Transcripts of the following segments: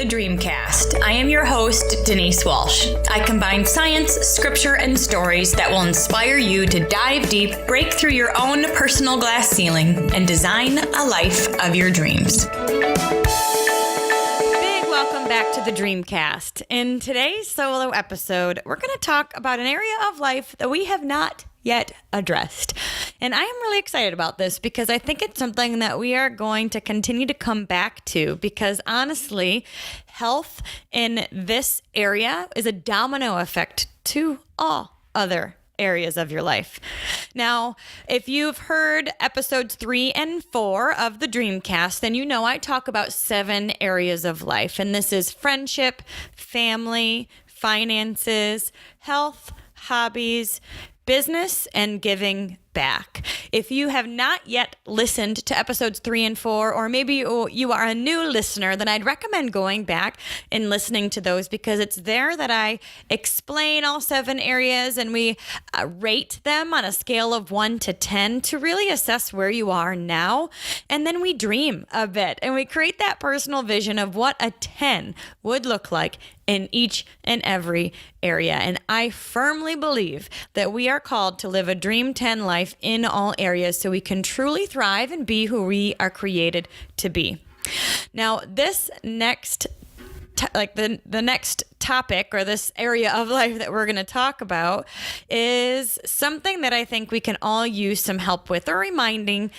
Dreamcast. I am your host, Denise Walsh. I combine science, scripture, and stories that will inspire you to dive deep, break through your own personal glass ceiling, and design a life of your dreams. Welcome back to the Dreamcast. In today's solo episode, we're going to talk about an area of life that we have not yet addressed. And I am really excited about this because I think it's something that we are going to continue to come back to because honestly, health in this area is a domino effect to all other areas of your life. Now, if you've heard episodes 3 and 4 of the Dreamcast, then you know I talk about 7 areas of life. And this is friendship, family, finances, health, hobbies, business, and giving back. If you have not yet listened to episodes 3 and 4, or maybe you are a new listener, then I'd recommend going back and listening to those because it's there that I explain all 7 areas and we rate them on a scale of 1 to 10 to really assess where you are now. And then we dream a bit and we create that personal vision of what a 10 would look like in each and every area. And I firmly believe that we are called to live a Dream 10 life in all areas so we can truly thrive and be who we are created to be. Now, this next the next topic or this area of life that we're going to talk about is something that I think we can all use some help with or reminding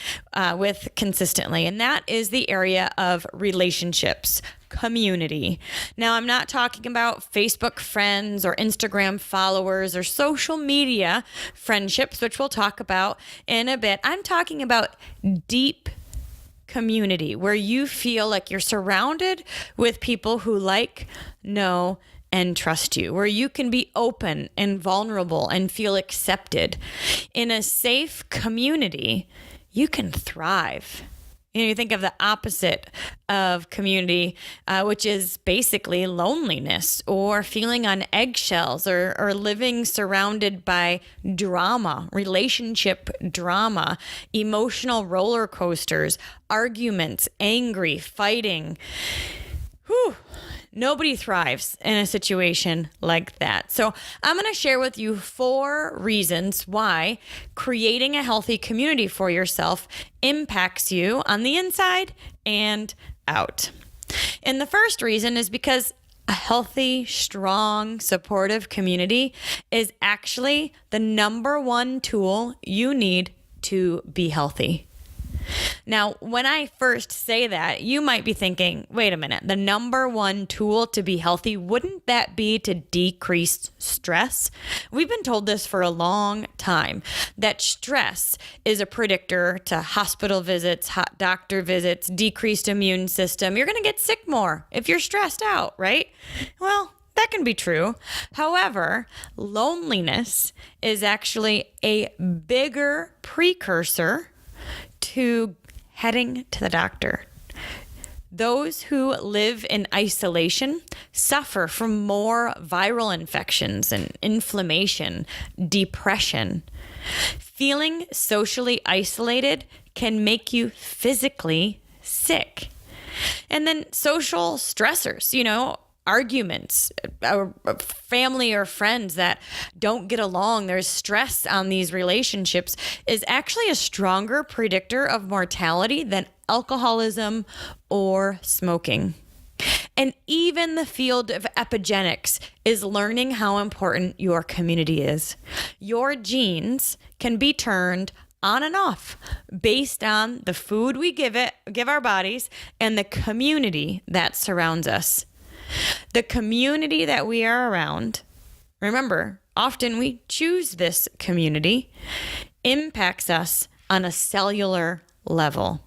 with consistently, and that is the area of relationships. Community. Now, I'm not talking about Facebook friends or Instagram followers or social media friendships, which we'll talk about in a bit. I'm talking about deep community where you feel like you're surrounded with people who like, know, and trust you, where you can be open and vulnerable and feel accepted. In a safe community, you can thrive. You think of the opposite of community, which is basically loneliness or feeling on eggshells or living surrounded by drama, relationship drama, emotional roller coasters, arguments, angry, fighting. Whew. Nobody thrives in a situation like that. So I'm going to share with you 4 reasons why creating a healthy community for yourself impacts you on the inside and out. And the first reason is because a healthy, strong, supportive community is actually the number 1 tool you need to be healthy. Now, when I first say that, you might be thinking, wait a minute, the number 1 tool to be healthy, wouldn't that be to decrease stress? We've been told this for a long time, that stress is a predictor to hospital visits, doctor visits, decreased immune system. You're going to get sick more if you're stressed out, right? Well, that can be true. However, loneliness is actually a bigger precursor to heading to the doctor. Those who live in isolation suffer from more viral infections and inflammation, depression. Feeling socially isolated can make you physically sick. And then social stressors, arguments, family or friends that don't get along, there's stress on these relationships, is actually a stronger predictor of mortality than alcoholism or smoking. And even the field of epigenetics is learning how important your community is. Your genes can be turned on and off based on the food we give our bodies and the community that surrounds us. The community that we are around, remember, often we choose this community, impacts us on a cellular level.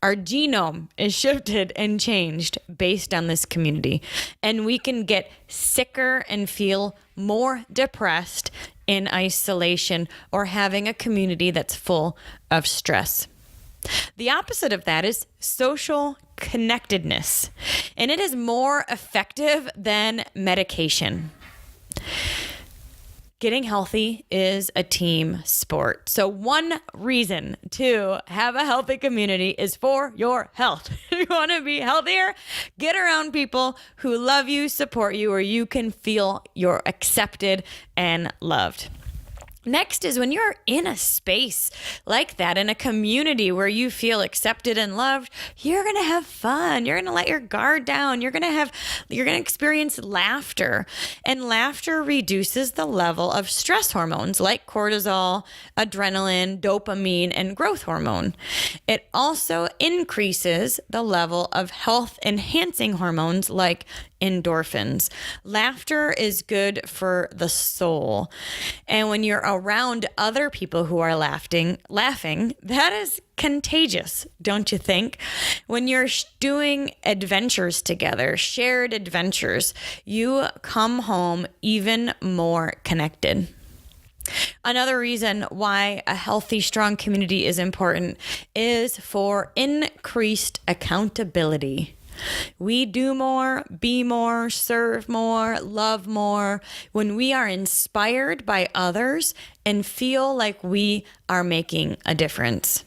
Our genome is shifted and changed based on this community, and we can get sicker and feel more depressed in isolation or having a community that's full of stress. The opposite of that is social connectedness, and it is more effective than medication. Getting healthy is a team sport. So one reason to have a healthy community is for your health. If you want to be healthier, get around people who love you, support you, or you can feel you're accepted and loved. Next is when you're in a space like that, in a community where you feel accepted and loved, you're going to have fun. You're going to let your guard down. You're going to experience laughter. And laughter reduces the level of stress hormones like cortisol, adrenaline, dopamine, and growth hormone. It also increases the level of health enhancing hormones like endorphins. Laughter is good for the soul. And when you're around other people who are laughing, that is contagious, don't you think? When you're doing adventures together, shared adventures, you come home even more connected. Another reason why a healthy, strong community is important is for increased accountability. We do more, be more, serve more, love more when we are inspired by others and feel like we are making a difference.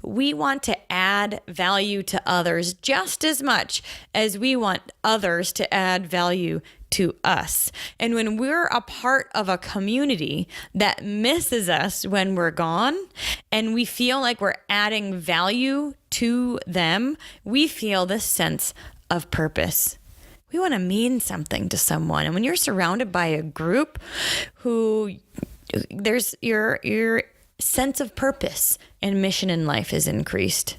We want to add value to others just as much as we want others to add value to us. And when we're a part of a community that misses us when we're gone and we feel like we're adding value to them, we feel this sense of purpose. We want to mean something to someone. And when you're surrounded by a group who there's your sense of purpose and mission in life is increased.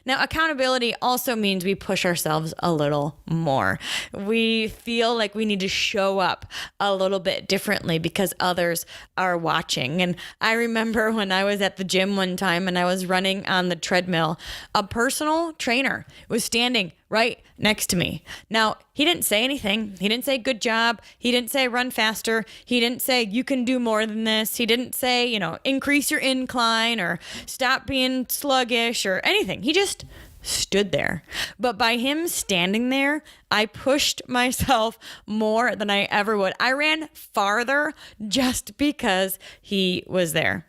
Now, accountability also means we push ourselves a little more. We feel like we need to show up a little bit differently because others are watching. And I remember when I was at the gym one time and I was running on the treadmill, a personal trainer was standing right next to me. Now, he didn't say anything. He didn't say good job. He didn't say run faster. He didn't say you can do more than this. He didn't say, increase your incline or stop being sluggish or anything. He just stood there. But by him standing there, I pushed myself more than I ever would. I ran farther just because he was there.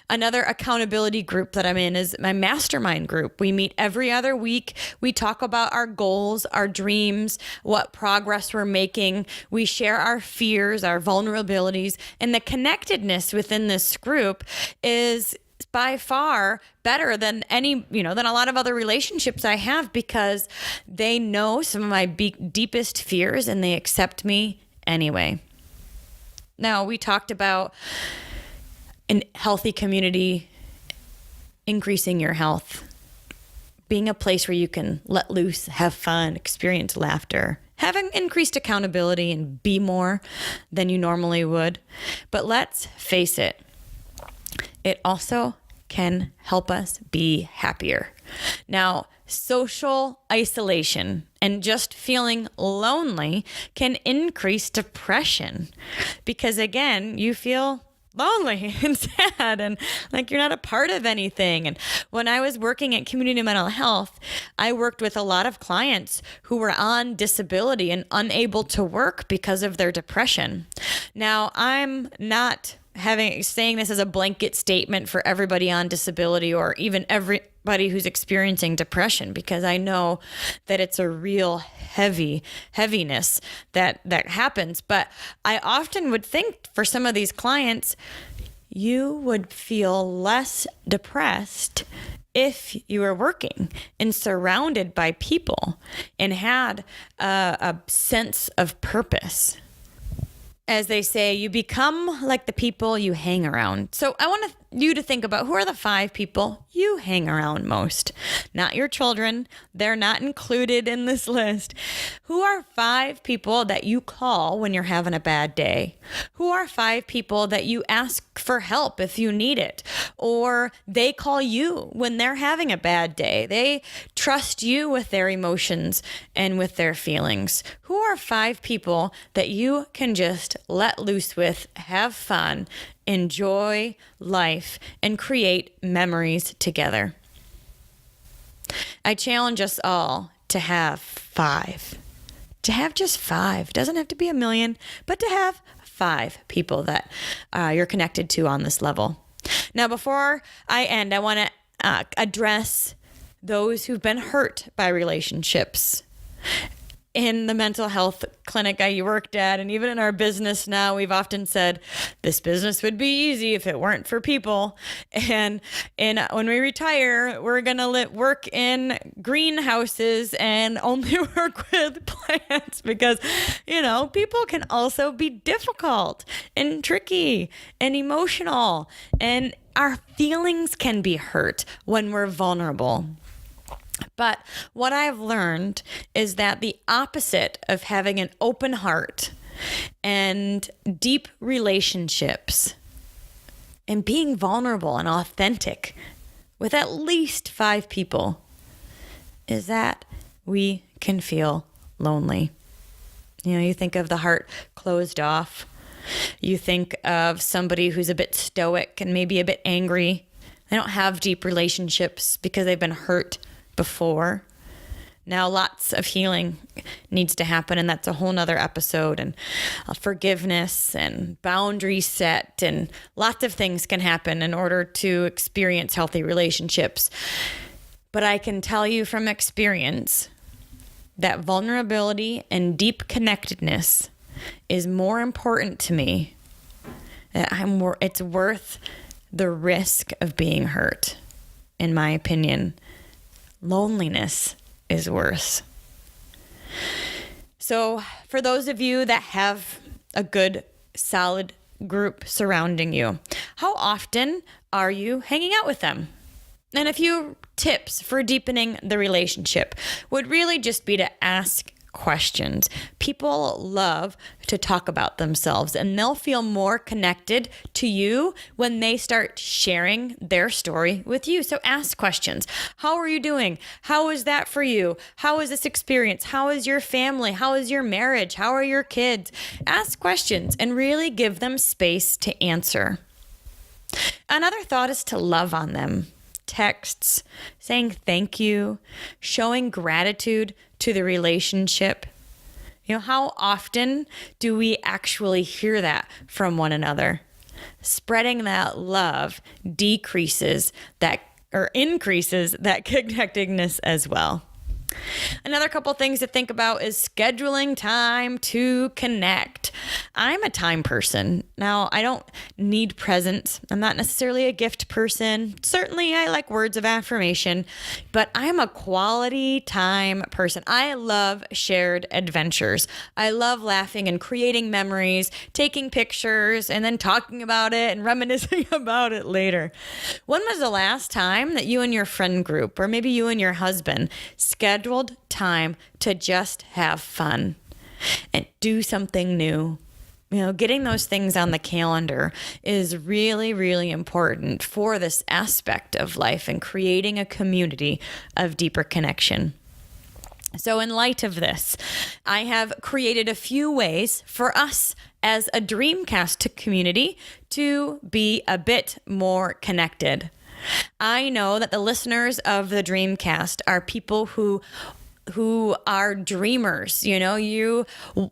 Another accountability group that I'm in is my mastermind group. We meet every other week. We talk about our goals, our dreams, what progress we're making. We share our fears, our vulnerabilities, and the connectedness within this group is by far better than than a lot of other relationships I have because they know some of my deepest fears and they accept me anyway. Now, we talked about a healthy community, increasing your health, being a place where you can let loose, have fun, experience laughter, having increased accountability and be more than you normally would. But let's face it, it also can help us be happier. Now, social isolation and just feeling lonely can increase depression because, again, you feel lonely and sad and like you're not a part of anything. And when I was working at Community Mental Health, I worked with a lot of clients who were on disability and unable to work because of their depression. Now, I'm not saying this as a blanket statement for everybody on disability or even everybody who's experiencing depression, because I know that it's a real heaviness that happens. But I often would think for some of these clients, you would feel less depressed if you were working and surrounded by people and had a sense of purpose. As they say, you become like the people you hang around. So I want you to think about who are the 5 people you hang around most. Not your children. They're not included in this list. Who are 5 people that you call when you're having a bad day? Who are 5 people that you ask for help if you need it? Or they call you when they're having a bad day. They trust you with their emotions and with their feelings. Who are 5 people that you can just let loose with, have fun, enjoy life, and create memories together? I challenge us all to have 5. To have just 5. Doesn't have to be a million, but to have 5 people that you're connected to on this level. Now, before I end, I want to address those who've been hurt by relationships. In the mental health clinic I worked at, and even in our business now, we've often said this business would be easy if it weren't for people. And when we retire, we're going to work in greenhouses and only work with plants because, people can also be difficult and tricky and emotional. And our feelings can be hurt when we're vulnerable. But what I've learned is that the opposite of having an open heart and deep relationships and being vulnerable and authentic with at least 5 people is that we can feel lonely. You think of the heart closed off. You think of somebody who's a bit stoic and maybe a bit angry. They don't have deep relationships because they've been hurt before. Now lots of healing needs to happen, and that's a whole nother episode, and forgiveness and boundary set, and lots of things can happen in order to experience healthy relationships. But I can tell you from experience that vulnerability and deep connectedness is more important to me. It's worth the risk of being hurt, in my opinion. Loneliness is worse. So for those of you that have a good, solid group surrounding you, how often are you hanging out with them? And a few tips for deepening the relationship would really just be to ask questions. People love to talk about themselves, and they'll feel more connected to you when they start sharing their story with you. So ask questions. How are you doing? How is that for you? How is this experience? How is your family? How is your marriage? How are your kids? Ask questions and really give them space to answer. Another thought is to love on them. Texts, saying thank you, showing gratitude to the relationship. How often do we actually hear that from one another? Spreading that love increases that connectedness as well. Another couple things to think about is scheduling time to connect. I'm a time person. Now, I don't need presents. I'm not necessarily a gift person. Certainly, I like words of affirmation, but I'm a quality time person. I love shared adventures. I love laughing and creating memories, taking pictures, and then talking about it and reminiscing about it later. When was the last time that you and your friend group, or maybe you and your husband, scheduled time to just have fun and do something new? Getting those things on the calendar is really, really important for this aspect of life and creating a community of deeper connection. So in light of this, I have created a few ways for us as a Dreamcast community to be a bit more connected. I know that the listeners of the Dreamcast are people who are dreamers. You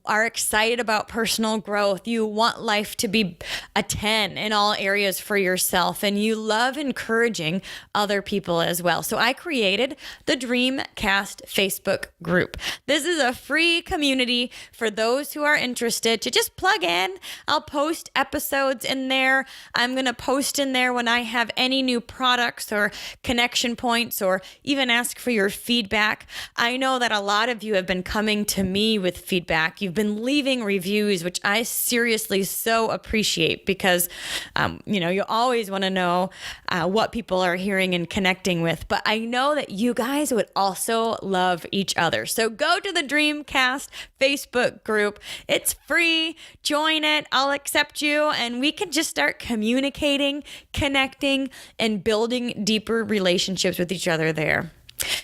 are excited about personal growth. You want life to be a 10 in all areas for yourself, and you love encouraging other people as well. So I created the Dreamcast Facebook group. This is a free community for those who are interested to just plug in. I'll post episodes in there. I'm going to post in there when I have any new products or connection points, or even ask for your feedback. I know that a lot of you have been coming to me with feedback. You've been leaving reviews, which I seriously so appreciate, because, you always want to know what people are hearing and connecting with. But I know that you guys would also love each other. So go to the Dreamcast Facebook group. It's free. Join it. I'll accept you, and we can just start communicating, connecting, and building deeper relationships with each other there.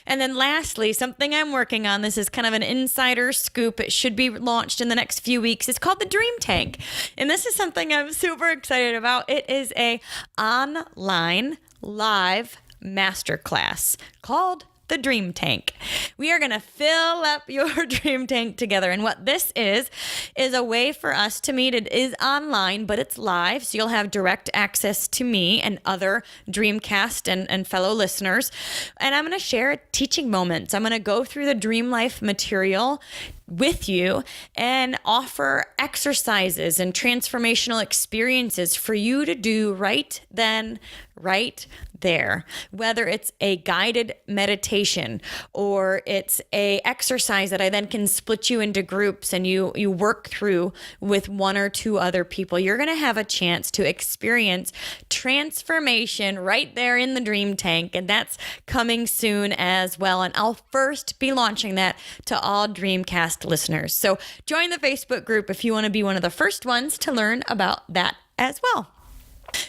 And then lastly, something I'm working on, this is kind of an insider scoop. It should be launched in the next few weeks. It's called the Dream Tank. And this is something I'm super excited about. It is a online live masterclass called the Dream Tank. We are going to fill up your dream tank together. And what this is a way for us to meet. It is online, but it's live. So you'll have direct access to me and other Dreamcast and fellow listeners. And I'm going to share teaching moments. I'm going to go through the Dream Life material with you and offer exercises and transformational experiences for you to do right then, right there. Whether it's a guided meditation or it's a exercise that I then can split you into groups and you work through with one or two other people, you're going to have a chance to experience transformation right there in the Dream Tank. And that's coming soon as well. And I'll first be launching that to all Dreamcast listeners. So join the Facebook group if you want to be one of the first ones to learn about that as well.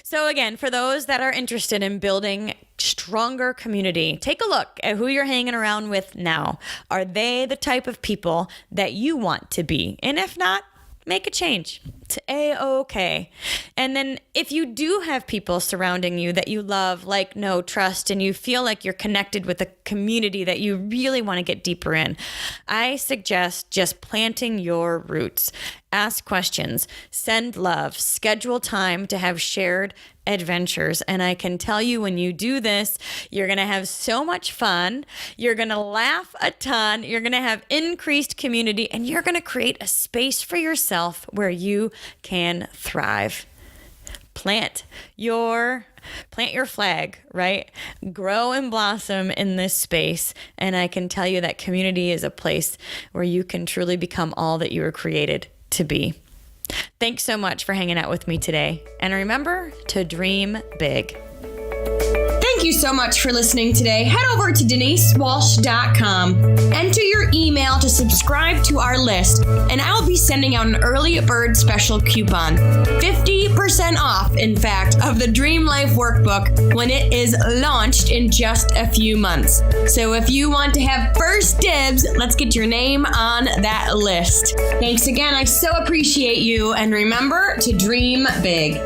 So again, for those that are interested in building stronger community, take a look at who you're hanging around with now. Are they the type of people that you want to be? And if not, make a change. It's A-OK. And then if you do have people surrounding you that you love, like, know, trust, and you feel like you're connected with a community that you really want to get deeper in, I suggest just planting your roots. Ask questions, send love, schedule time to have shared adventures. And I can tell you, when you do this, you're going to have so much fun. You're going to laugh a ton. You're going to have increased community, and you're going to create a space for yourself where you can thrive. Plant your flag, right? Grow and blossom in this space. And I can tell you that community is a place where you can truly become all that you were created to be. Thanks so much for hanging out with me today. And remember to dream big. Thank you so much for listening today. Head over to denisewalsh.com. Enter your email to subscribe to our list, and I'll be sending out an early bird special coupon. 50% off, in fact, of the Dream Life Workbook when it is launched in just a few months. So if you want to have first dibs, let's get your name on that list. Thanks again. I so appreciate you, and remember to dream big.